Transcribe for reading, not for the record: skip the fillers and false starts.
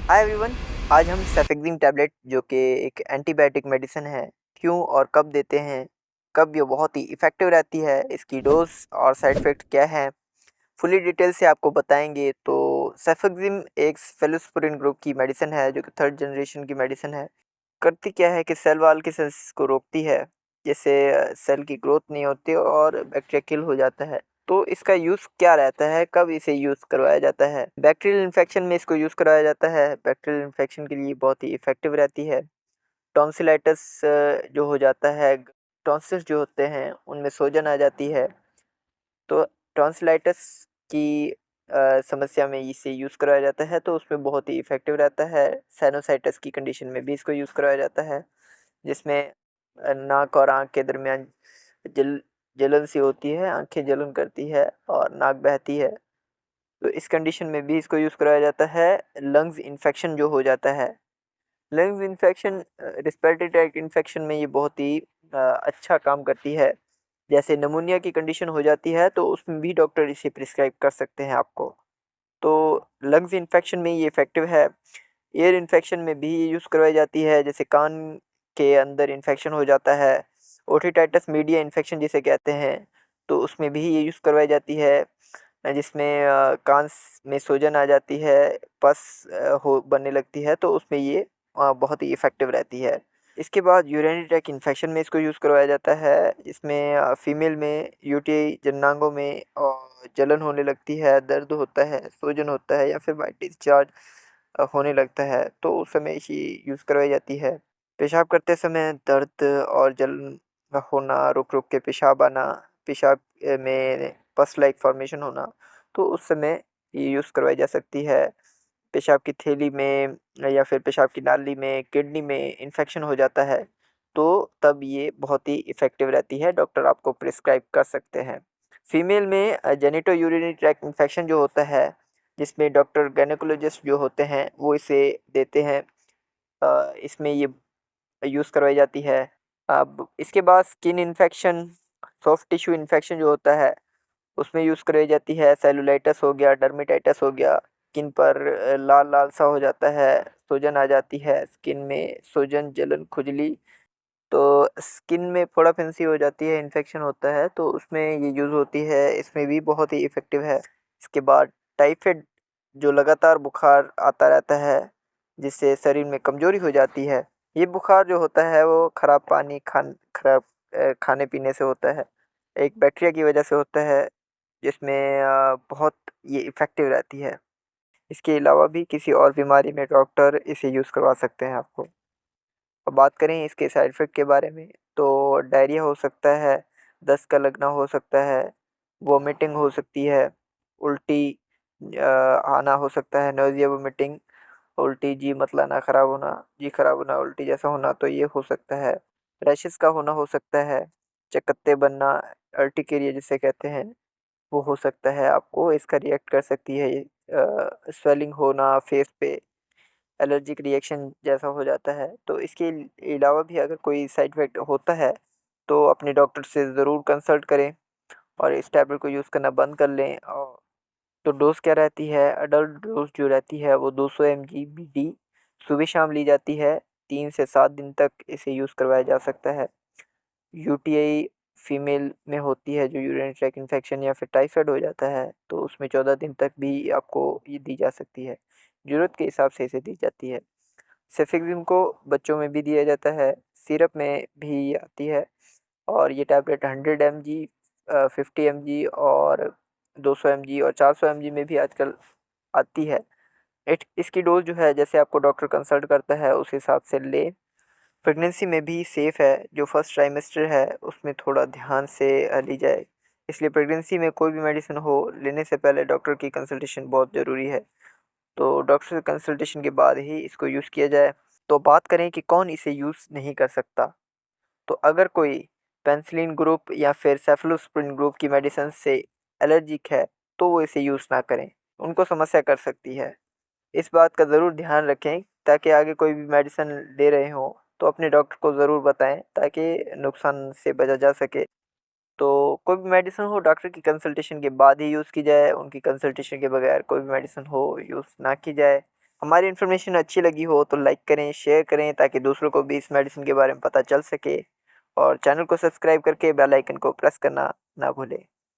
Hi everyone. आज हम सेफेक्सिम tablet जो कि एक एंटीबायोटिक मेडिसिन है, क्यों और कब देते हैं, कब ये बहुत ही इफ़ेक्टिव रहती है, इसकी डोज़ और साइड इफ़ेक्ट क्या हैं, फुली डिटेल से आपको बताएंगे। तो सेफेक्सिम एक फेलोस्पोरिन ग्रुप की मेडिसिन है जो कि थर्ड जनरेशन की मेडिसिन है। करती क्या है कि सेल वाल के सेल्स को रोकती है, जिससे सेल की ग्रोथ नहीं होती और बैक्टीरिया किल हो जाता है। तो इसका यूज़ क्या रहता है, कब इसे यूज़ करवाया जाता है? बैक्टीरियल इन्फेक्शन में इसको यूज़ करवाया जाता है। बैक्टीरियल इन्फेक्शन के लिए बहुत ही इफ़ेक्टिव रहती है। टॉन्सिलाइटिस जो हो जाता है, टॉन्सिल्स जो होते हैं उनमें सूजन आ जाती है, तो टॉन्सिलाइटिस की समस्या में इसे यूज़ करवाया जाता है, तो उसमें बहुत ही इफ़ेक्टिव रहता है। साइनोसाइटिस की कंडीशन में भी इसको यूज़ करवाया जाता है, जिसमें नाक और आँख के दरमियान जल जलन सी होती है, आँखें जलन करती है और नाक बहती है। तो इस कंडीशन में भी इसको यूज़ करवाया जाता है। लंग्स इन्फेक्शन जो हो जाता है, lungs infection respiratory tract infection में ये बहुत ही अच्छा काम करती है। जैसे निमोनिया की कंडीशन हो जाती है तो उसमें भी डॉक्टर इसे प्रिस्क्राइब कर सकते हैं आपको। तो लंग्स इन्फेक्शन में ये इफ़ेक्टिव है। ईयर इन्फेक्शन में भी ये यूज़ करवाई जाती है, जैसे कान के अंदर इन्फेक्शन हो जाता है, ओटिटाइटिस मीडिया इन्फेक्शन जिसे कहते हैं, तो उसमें भी ये यूज़ करवाई जाती है। जिसमें कान में सूजन आ जाती है, पस हो बनने लगती है, तो उसमें ये बहुत ही इफ़ेक्टिव रहती है। इसके बाद यूरिनरी ट्रैक्ट इन्फेक्शन में इसको यूज़ करवाया जाता है, इसमें फीमेल में यूटीआई जननांगों में जलन होने लगती है, दर्द होता है, सूजन होता है या फिर वाइट डिस्चार्ज होने लगता है, तो उस समय इसे यूज़ करवाई जाती है। पेशाब करते समय दर्द और जलन होना, रुक-रुक के पेशाब आना, पेशाब में पस लाइक फॉर्मेशन होना, तो उस समय ये यूज़ करवाई जा सकती है। पेशाब की थैली में या फिर पेशाब की नाली में, किडनी में इन्फेक्शन हो जाता है, तो तब ये बहुत ही इफ़ेक्टिव रहती है, डॉक्टर आपको प्रिस्क्राइब कर सकते हैं। फीमेल में जेनिटो यूरिनरी ट्रैक्ट इन्फेक्शन जो होता है, जिसमें डॉक्टर गायनेकोलॉजिस्ट जो होते हैं वो इसे देते हैं। इसमें ये यूज़ करवाई जाती है। अब इसके बाद skin infection, soft tissue infection जो होता है उसमें यूज़ करवाई जाती है। सेलुलाइटिस हो गया, डर्मेटाइटिस हो गया, स्किन पर लाल लाल सा हो जाता है, सूजन आ जाती है, स्किन में सूजन, जलन, खुजली, तो स्किन में फोड़ा फिंसी हो जाती है, इन्फेक्शन होता है, तो उसमें ये यूज़ होती है। इसमें भी बहुत ही इफ़ेक्टिव है। इसके बाद टाइफाइड, जो लगातार बुखार आता रहता है, जिससे शरीर में कमज़ोरी हो जाती है। ये बुखार जो होता है वो ख़राब पानी खराब खाने पीने से होता है, एक बैक्टीरिया की वजह से होता है, जिसमें बहुत ये इफ़ेक्टिव रहती है। इसके अलावा भी किसी और बीमारी में डॉक्टर इसे यूज़ करवा सकते हैं आपको। अब बात करें इसके साइड इफ़ेक्ट के बारे में, तो डायरिया हो सकता है, दस्त का लगना हो सकता है, वॉमिटिंग हो सकती है, उल्टी आना हो सकता है, नोज़िया, वॉमिटिंग, उल्टी, जी मत लाना, ख़राब होना, जी ख़राब होना, उल्टी जैसा होना, तो ये हो सकता है। रैशेस का होना हो सकता है, चकत्ते बनना, अर्टिकेरिया जिसे कहते हैं, वो हो सकता है। आपको इसका रिएक्ट कर सकती है ये, स्वेलिंग होना फेस पे, एलर्जिक रिएक्शन जैसा हो जाता है। तो इसके अलावा भी अगर कोई साइड इफ़ेक्ट होता है, तो अपने डॉक्टर से ज़रूर कंसल्ट करें और इस टैबलेट को यूज़ करना बंद कर लें। और तो डोज़ क्या रहती है, एडल्ट डोज़ जो रहती है वो 200 mg BD सुबह शाम ली जाती है। 3 से 7 दिन तक इसे यूज़ करवाया जा सकता है। यूटीआई फीमेल में होती है, जो यूरिनरी ट्रैक्ट इन्फेक्शन या फिर टाइफाइड हो जाता है, तो उसमें 14 दिन तक भी आपको ये दी जा सकती है। ज़रूरत के हिसाब से इसे दी जाती है। सेफेक्सिम को बच्चों में भी दिया जाता है, सिरप में भी आती है, और ये टैबलेट 100 mg, 50 mg और 200 mg और 400 mg में भी आजकल आती है। इसकी डोज जो है, जैसे आपको डॉक्टर कंसल्ट करता है उस हिसाब से ले। प्रेगनेंसी में भी सेफ़ है, जो फर्स्ट ट्राइमेस्टर है उसमें थोड़ा ध्यान से ली जाए। इसलिए प्रेगनेंसी में कोई भी मेडिसिन हो, लेने से पहले डॉक्टर की कंसल्टेशन बहुत ज़रूरी है। तो डॉक्टर से कंसल्टेशन के बाद ही इसको यूज़ किया जाए। तो बात करें कि कौन इसे यूज़ नहीं कर सकता, तो अगर कोई पेनिसिलिन ग्रुप या फिर सेफलोस्पोरिन ग्रुप की मेडिसिन से एलर्जिक है, तो वो इसे यूज़ ना करें, उनको समस्या कर सकती है। इस बात का ज़रूर ध्यान रखें, ताकि आगे कोई भी मेडिसिन ले रहे हों तो अपने डॉक्टर को ज़रूर बताएं, ताकि नुकसान से बचा जा सके। तो कोई भी मेडिसिन हो, डॉक्टर की कंसल्टेशन के बाद ही यूज़ की जाए, उनकी कंसल्टेशन के बगैर कोई भी मेडिसिन हो यूज़ ना की जाए। हमारी इन्फॉर्मेशन अच्छी लगी हो तो लाइक करें, शेयर करें ताकि दूसरों को भी इस मेडिसिन के बारे में पता चल सके। और चैनल को सब्सक्राइब करके बेल आइकन को प्रेस करना ना भूलें।